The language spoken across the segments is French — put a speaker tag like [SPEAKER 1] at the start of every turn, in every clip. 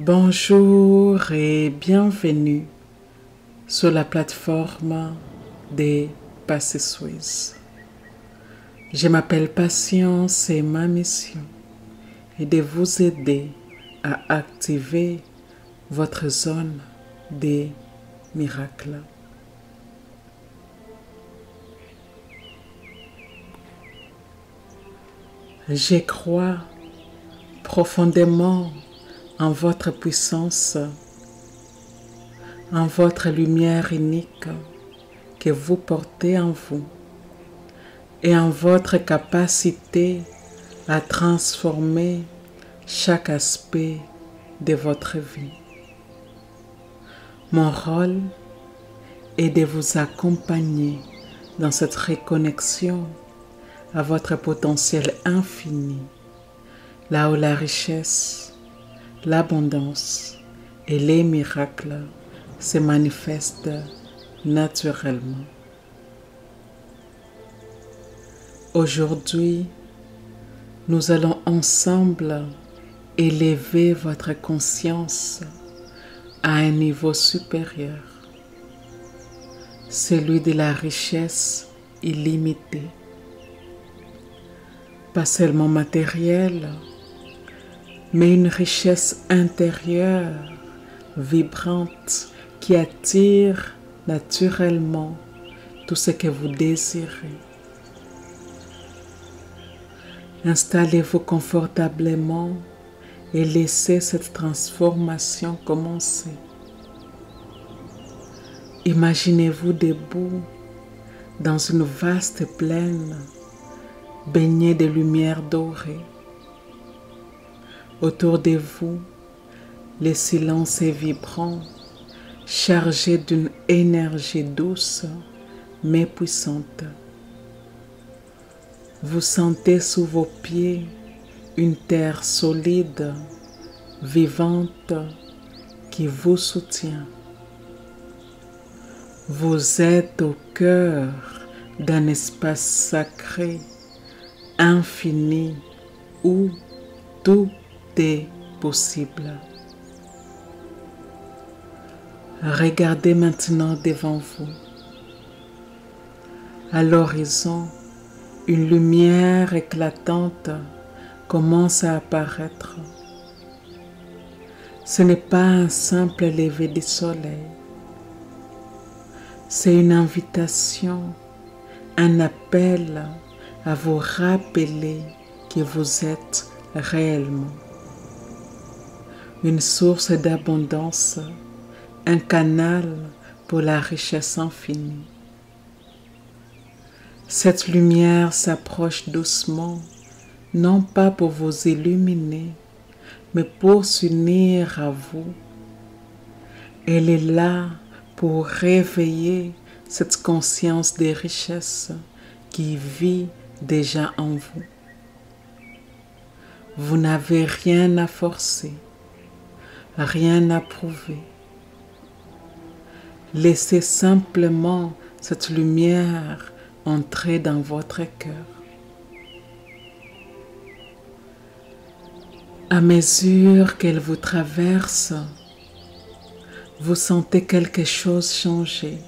[SPEAKER 1] Bonjour et bienvenue sur la plateforme des Passé-Suisse. Je m'appelle Patience et ma mission est de vous aider à activer votre zone des miracles. Je crois profondément en votre puissance, en votre lumière unique que vous portez en vous et en votre capacité à transformer chaque aspect de votre vie. Mon rôle est de vous accompagner dans cette reconnexion à votre potentiel infini, là où la richesse, l'abondance et les miracles se manifestent naturellement. Aujourd'hui, nous allons ensemble élever votre conscience à un niveau supérieur, celui de la richesse illimitée. Pas seulement matérielle, mais une richesse intérieure, vibrante, qui attire naturellement tout ce que vous désirez. Installez-vous confortablement et laissez cette transformation commencer. Imaginez-vous debout dans une vaste plaine baignée de lumière dorée. Autour de vous, le silence est vibrant, chargé d'une énergie douce mais puissante. Vous sentez sous vos pieds une terre solide, vivante, qui vous soutient. Vous êtes au cœur d'un espace sacré, infini, où tout est possible. Regardez maintenant devant vous. À l'horizon, une lumière éclatante commence à apparaître. Ce n'est pas un simple lever du soleil. C'est une invitation, un appel à vous rappeler que vous êtes réellement une source d'abondance, un canal pour la richesse infinie. Cette lumière s'approche doucement, non pas pour vous illuminer, mais pour s'unir à vous. Elle est là pour réveiller cette conscience des richesses qui vit déjà en vous. Vous n'avez rien à forcer, rien à prouver. Laissez simplement cette lumière entrer dans votre cœur. À mesure qu'elle vous traverse, vous sentez quelque chose changer.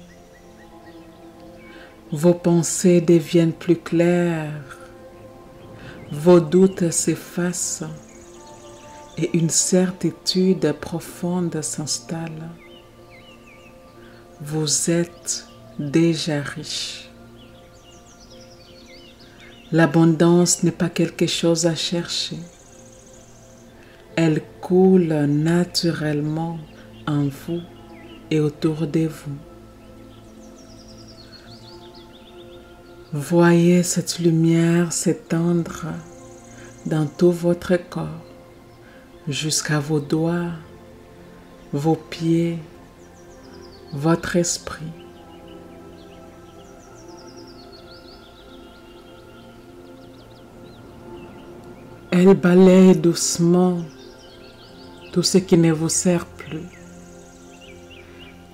[SPEAKER 1] Vos pensées deviennent plus claires, vos doutes s'effacent et une certitude profonde s'installe. Vous êtes déjà riche. L'abondance n'est pas quelque chose à chercher. Elle coule naturellement en vous et autour de vous. Voyez cette lumière s'étendre dans tout votre corps, jusqu'à vos doigts, vos pieds, votre esprit. Elle balaye doucement tout ce qui ne vous sert plus.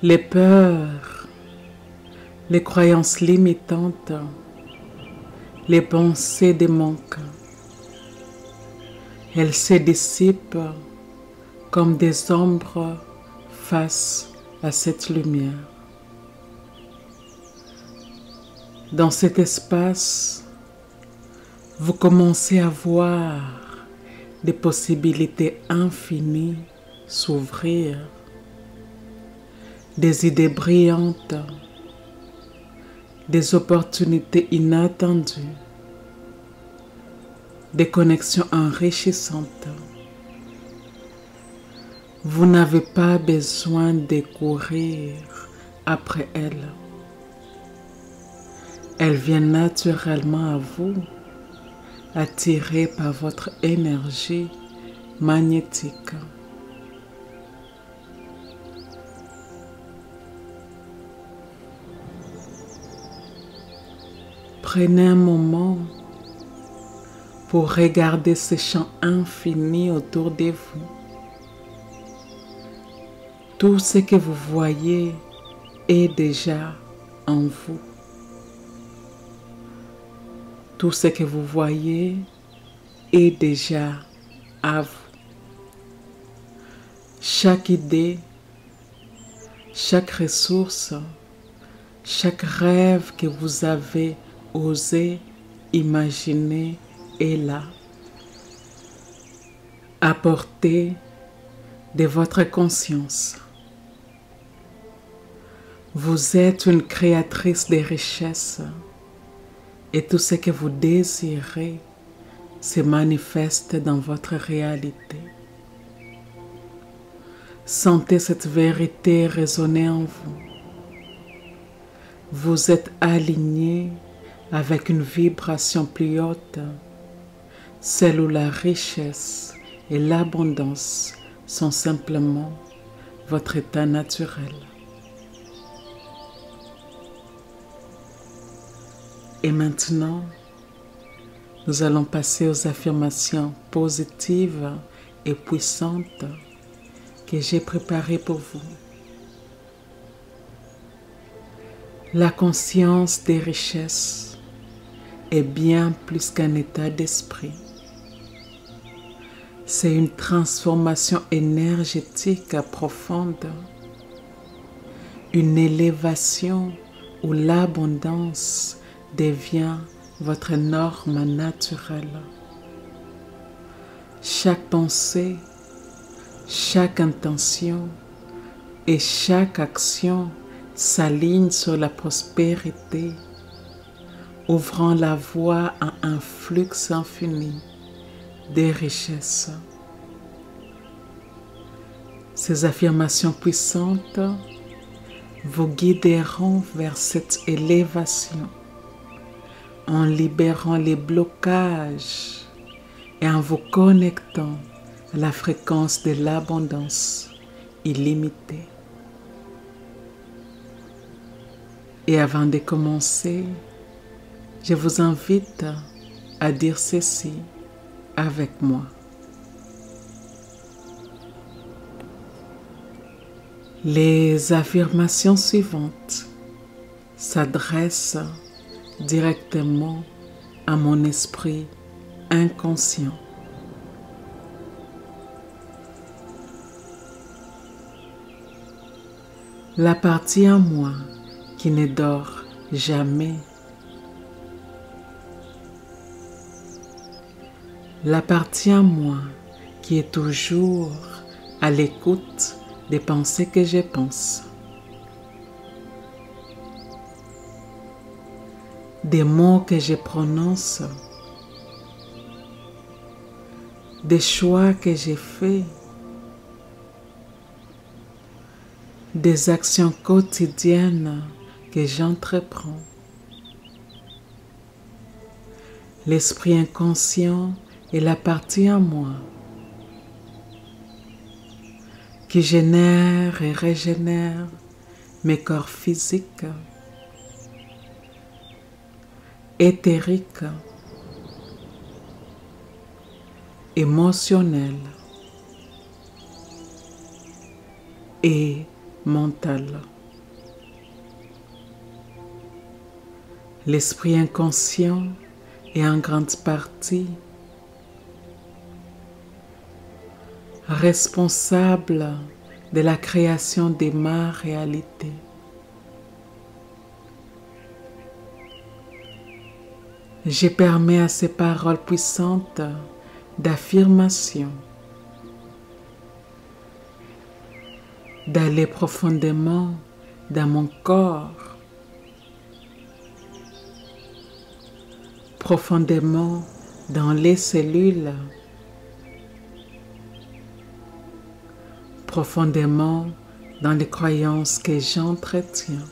[SPEAKER 1] Les peurs, les croyances limitantes, les pensées de manque. Elles se dissipent comme des ombres face à cette lumière. Dans cet espace, vous commencez à voir des possibilités infinies s'ouvrir, des idées brillantes, des opportunités inattendues, des connexions enrichissantes. Vous n'avez pas besoin de courir après elles. Elles viennent naturellement à vous, attirées par votre énergie magnétique. Prenez un moment pour regarder ce champ infini autour de vous. Tout ce que vous voyez est déjà en vous. Tout ce que vous voyez est déjà à vous. Chaque idée, chaque ressource, chaque rêve que vous avez osé imaginer est là, à portée de votre conscience. Vous êtes une créatrice de richesses et tout ce que vous désirez se manifeste dans votre réalité. Sentez cette vérité résonner en vous. Vous êtes aligné avec une vibration plus haute, celle où la richesse et l'abondance sont simplement votre état naturel. Et maintenant, nous allons passer aux affirmations positives et puissantes que j'ai préparées pour vous. La conscience des richesses est bien plus qu'un état d'esprit. C'est une transformation énergétique profonde, une élévation où l'abondance devient votre norme naturelle. Chaque pensée, chaque intention et chaque action s'aligne sur la prospérité, ouvrant la voie à un flux infini de richesses. Ces affirmations puissantes vous guideront vers cette élévation en libérant les blocages et en vous connectant à la fréquence de l'abondance illimitée. Et avant de commencer, je vous invite à dire ceci avec moi. Les affirmations suivantes s'adressent directement à mon esprit inconscient. La partie en moi qui ne dort jamais. La partie en moi qui est toujours à l'écoute des pensées que je pense, des mots que je prononce, des choix que j'ai faits, des actions quotidiennes que j'entreprends. L'esprit inconscient est la partie en moi qui génère et régénère mes corps physiques, éthériques, émotionnels et mentaux. L'esprit inconscient est en grande partie responsable de la création de ma réalité. Je permets à ces paroles puissantes d'affirmation d'aller profondément dans mon corps, profondément dans les cellules, profondément dans les croyances que j'entretiens.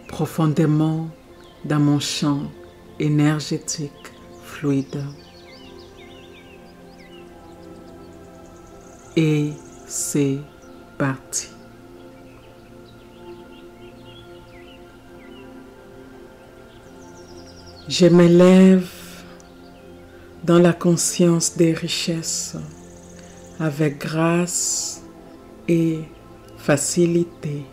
[SPEAKER 1] Profondément dans mon champ énergétique fluide. Et c'est parti. Je m'élève dans la conscience des richesses avec grâce et facilité.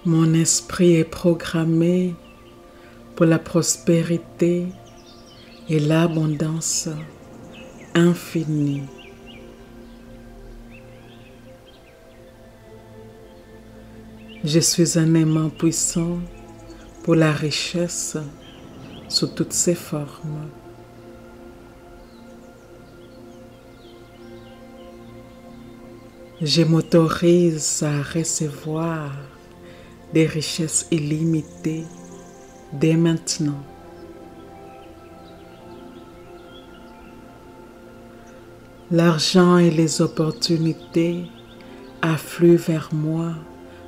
[SPEAKER 1] Mon esprit est programmé pour la prospérité et l'abondance infinie. Je suis un aimant puissant pour la richesse sous toutes ses formes. Je m'autorise à recevoir des richesses illimitées dès maintenant. L'argent et les opportunités affluent vers moi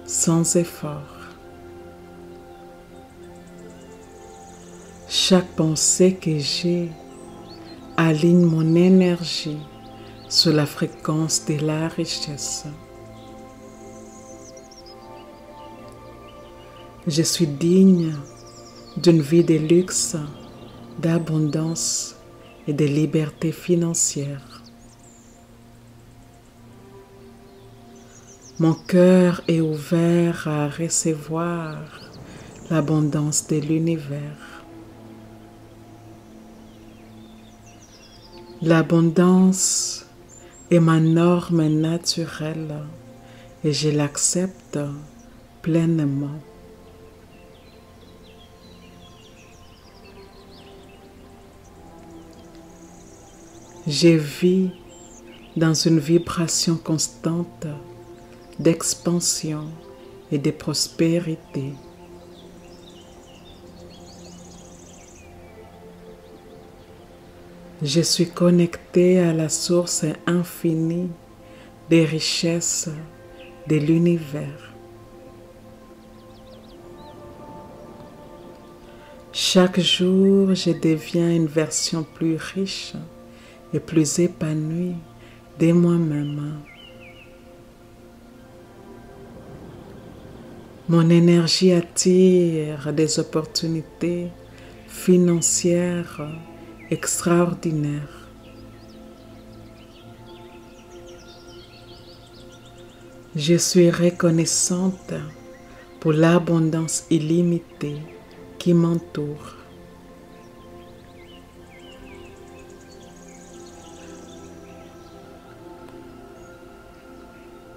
[SPEAKER 1] sans effort. Chaque pensée que j'ai aligne mon énergie sur la fréquence de la richesse. Je suis digne d'une vie de luxe, d'abondance et de liberté financière. Mon cœur est ouvert à recevoir l'abondance de l'univers. L'abondance est ma norme naturelle et je l'accepte pleinement. Je vis dans une vibration constante d'expansion et de prospérité. Je suis connecté à la source infinie des richesses de l'univers. Chaque jour, je deviens une version plus riche et plus épanouie de moi-même. Mon énergie attire des opportunités financières extraordinaires. Je suis reconnaissante pour l'abondance illimitée qui m'entoure.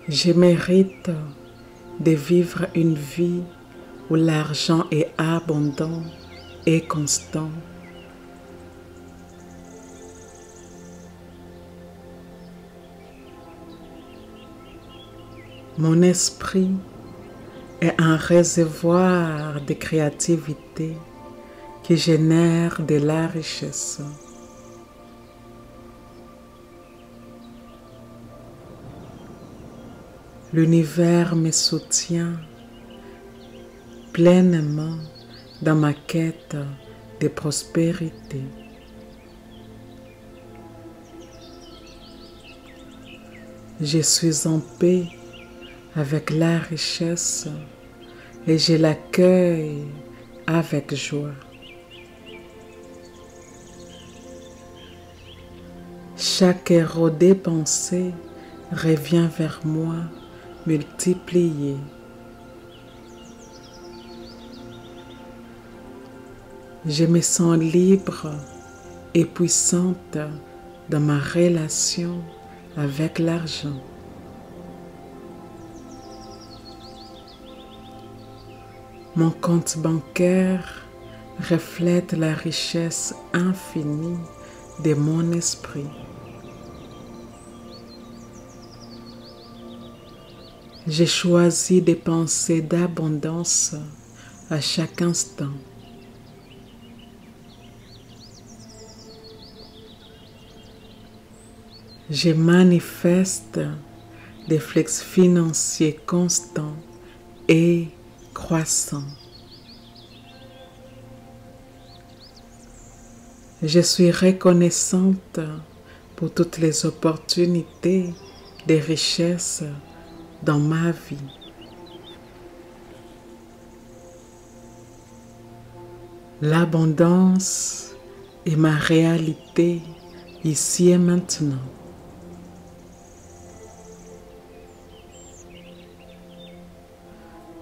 [SPEAKER 1] Je mérite de vivre une vie où l'argent est abondant et constant. Mon esprit est un réservoir de créativité qui génère de la richesse. L'univers me soutient pleinement dans ma quête de prospérité. Je suis en paix avec la richesse et je l'accueille avec joie. Chaque héros dépensé revient vers moi multiplié. Je me sens libre et puissante dans ma relation avec l'argent. Mon compte bancaire reflète la richesse infinie de mon esprit. J'ai choisi des pensées d'abondance à chaque instant. Je manifeste des flux financiers constants et croissants. Je suis reconnaissante pour toutes les opportunités de richesse dans ma vie. L'abondance est ma réalité ici et maintenant.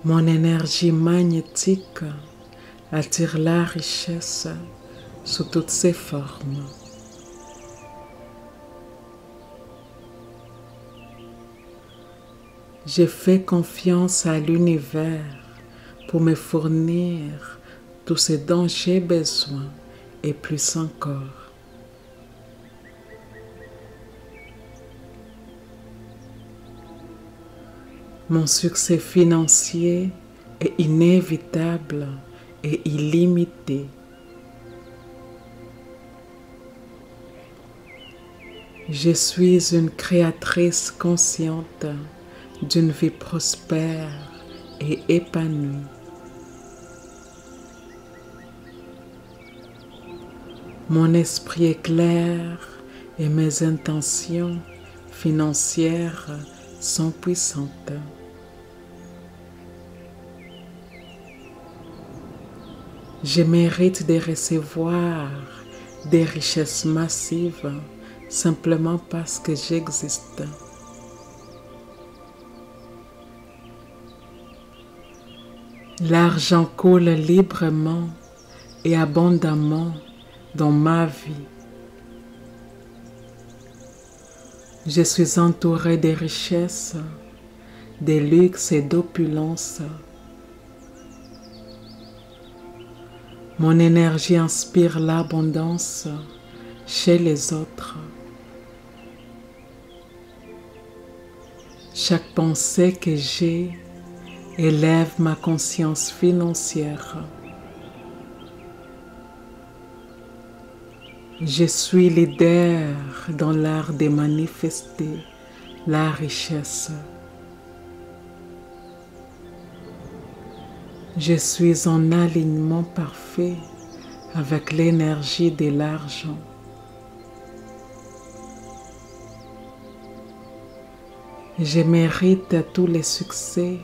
[SPEAKER 1] Mon énergie magnétique attire la richesse sous toutes ses formes. Je fais confiance à l'univers pour me fournir tout ce dont j'ai besoin et plus encore. Mon succès financier est inévitable et illimité. Je suis une créatrice consciente d'une vie prospère et épanouie. Mon esprit est clair et mes intentions financières sont puissantes. Je mérite de recevoir des richesses massives simplement parce que j'existe. L'argent coule librement et abondamment dans ma vie. Je suis entourée de richesses, de luxe et d'opulence. Mon énergie inspire l'abondance chez les autres. Chaque pensée que j'ai élève ma conscience financière. Je suis leader dans l'art de manifester la richesse. Je suis en alignement parfait avec l'énergie de l'argent. Je mérite tous les succès,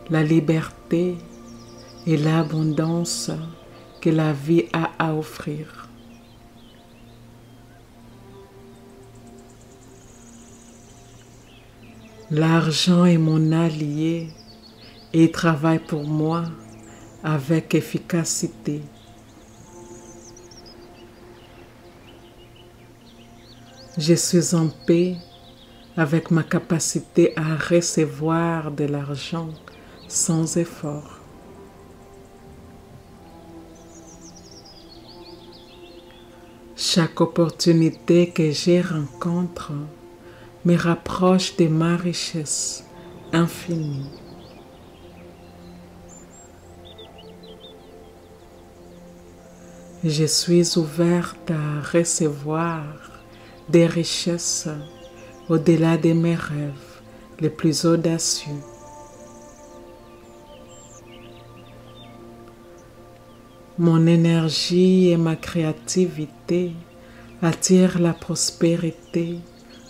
[SPEAKER 1] la liberté et l'abondance que la vie a à offrir. L'argent est mon allié et il travaille pour moi avec efficacité. Je suis en paix avec ma capacité à recevoir de l'argent sans effort. Chaque opportunité que je rencontre me rapproche de ma richesse infinie. Je suis ouverte à recevoir des richesses au-delà de mes rêves les plus audacieux. Mon énergie et ma créativité attirent la prospérité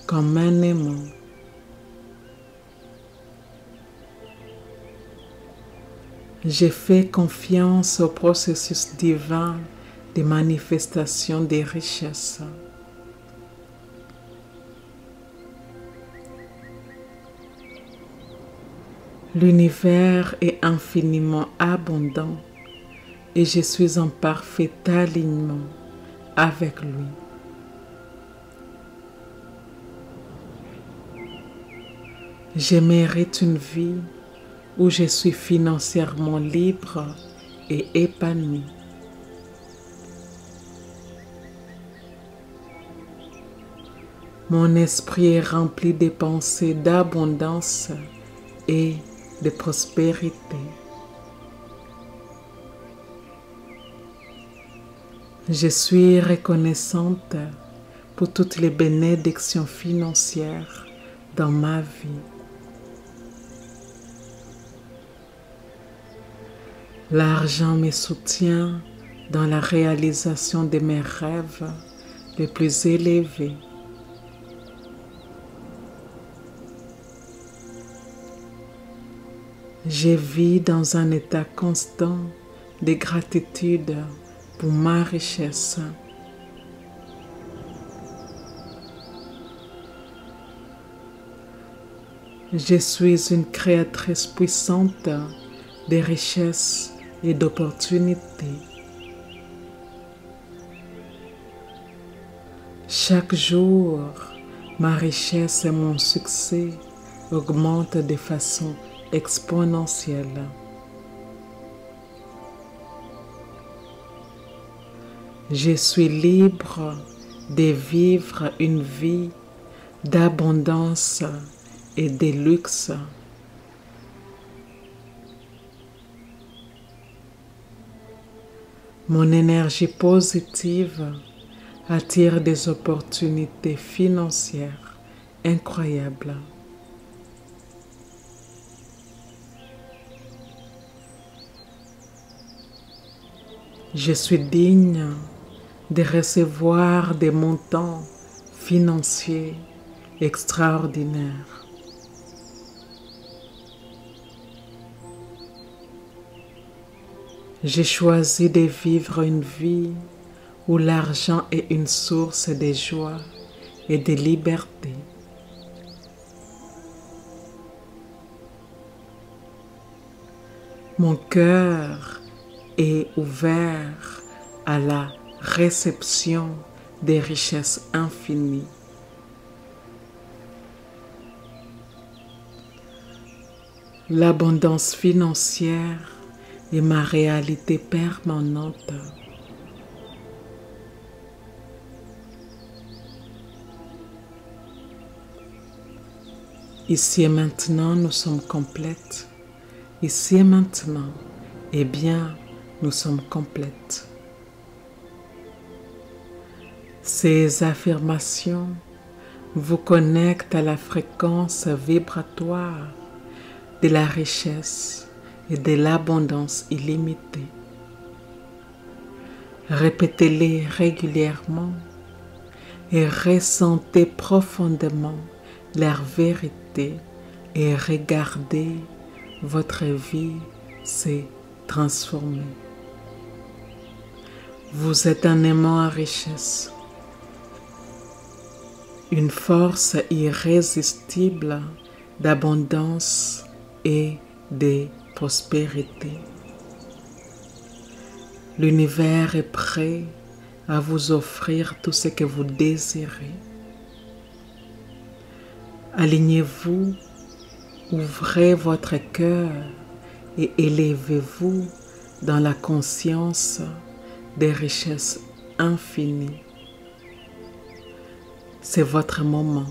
[SPEAKER 1] comme un aimant. Je fais confiance au processus divin de manifestation des richesses. L'univers est infiniment abondant et je suis en parfait alignement avec lui. Je mérite une vie où je suis financièrement libre et épanoui. Mon esprit est rempli de pensées d'abondance et de prospérité. Je suis reconnaissante pour toutes les bénédictions financières dans ma vie. L'argent me soutient dans la réalisation de mes rêves les plus élevés. Je vis dans un état constant de gratitude pour ma richesse. Je suis une créatrice puissante de richesses et d'opportunités. Chaque jour, ma richesse et mon succès augmentent de façon exponentielle. Je suis libre de vivre une vie d'abondance et de luxe. Mon énergie positive attire des opportunités financières incroyables. Je suis digne de recevoir des montants financiers extraordinaires. J'ai choisi de vivre une vie où l'argent est une source de joie et de liberté. Mon cœur est ouvert à la réception des richesses infinies. L'abondance financière est ma réalité permanente. Ici et maintenant, nous sommes complètes. Ici et maintenant, eh bien, nous sommes complètes. Ces affirmations vous connectent à la fréquence vibratoire de la richesse et de l'abondance illimitée. Répétez-les régulièrement et ressentez profondément leur vérité et regardez votre vie se transformer. Vous êtes un aimant à richesse, une force irrésistible d'abondance et de prospérité. L'univers est prêt à vous offrir tout ce que vous désirez. Alignez-vous, ouvrez votre cœur et élevez-vous dans la conscience des richesses infinies. C'est votre moment.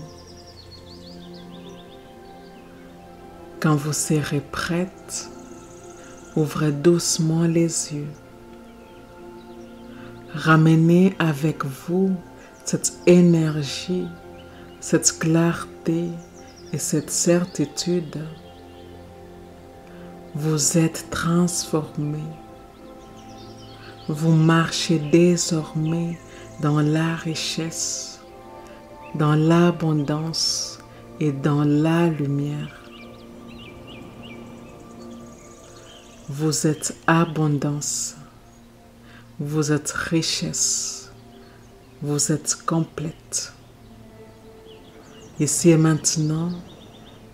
[SPEAKER 1] Quand vous serez prête, ouvrez doucement les yeux. Ramenez avec vous cette énergie, cette clarté et cette certitude. Vous êtes transformé. Vous marchez désormais dans la richesse, dans l'abondance et dans la lumière. Vous êtes abondance, vous êtes richesse, vous êtes complète. Ici et maintenant,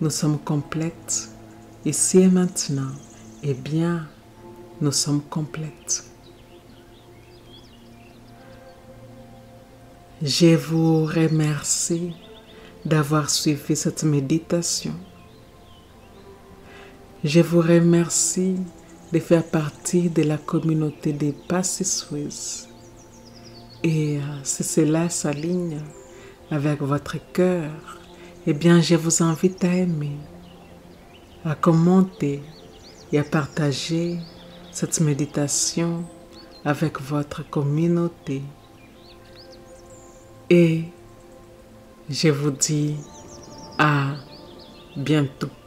[SPEAKER 1] nous sommes complètes. Ici et maintenant, eh bien, nous sommes complètes. Je vous remercie d'avoir suivi cette méditation. Je vous remercie de faire partie de la communauté des Passy Suisses. Et si cela s'aligne avec votre cœur, eh bien je vous invite à aimer, à commenter et à partager cette méditation avec votre communauté. Et je vous dis à bientôt.